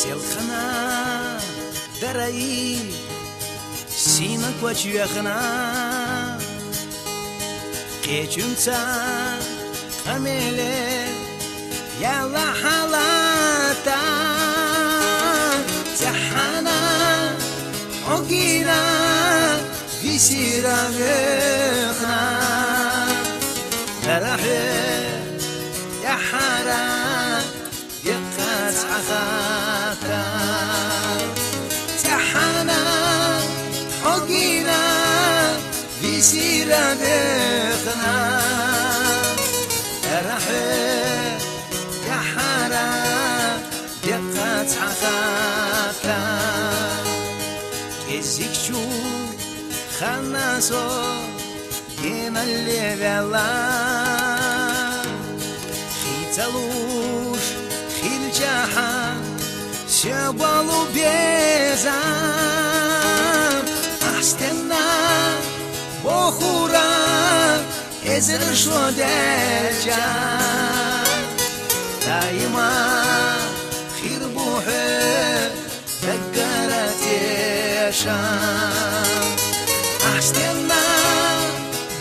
Селхана дараи сина квачуяхана кечунца камеле яла халата тахана огина висиравехна дарахе يا حرام يقاس عخاكا تحنا حقينا بيصير بخنا رحي يا حرام يقاس عخاكا كزيك شو خناسو جينا اللي بلا Целуш хилчаха Себалу безам Астена бохура Эзер шодерча Дайма хирбухе Даггаратеша Астена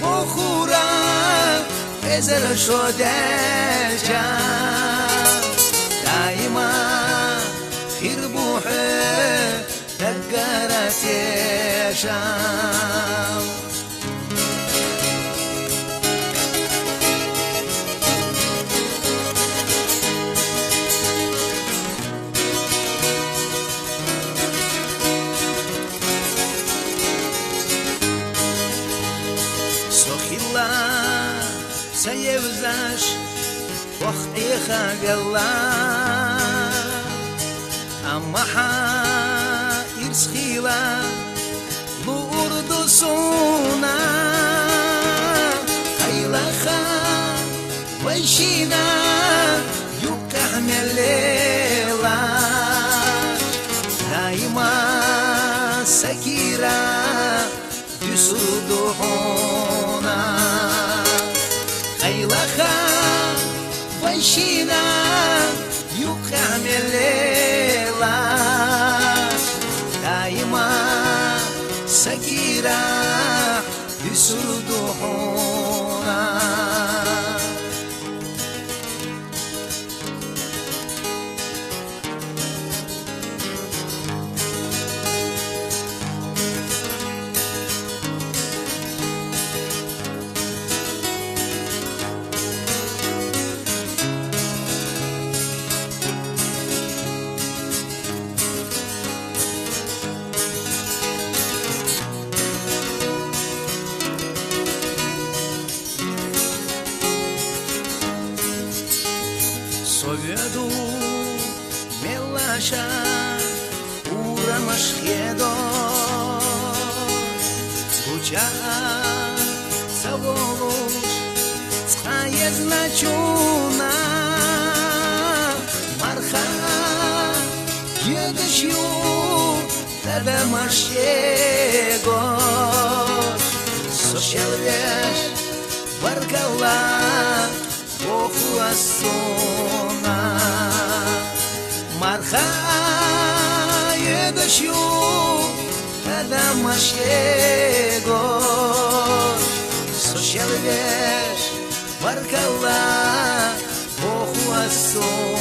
бохура Эзер шодерча دايما خير بوحي دقرت شام سخيلا سيفزاش وقتي خاقلا أما حائر سخيلا لورد صونا خيلا خا ويشينا يكحمل الليلة دايما سكيرا يسودحونا خيلا خا ويشينا يكحمل الليلة دايما سكيرا يسودحونا Sovedu melasha ura mashiedo Kucha savolosh skayet nachuna Marcha jedeshiu tada mashiego Soshelvesh vargala Боху асона Марха едешю Адамашего Сошелвеш Варкала Боху асона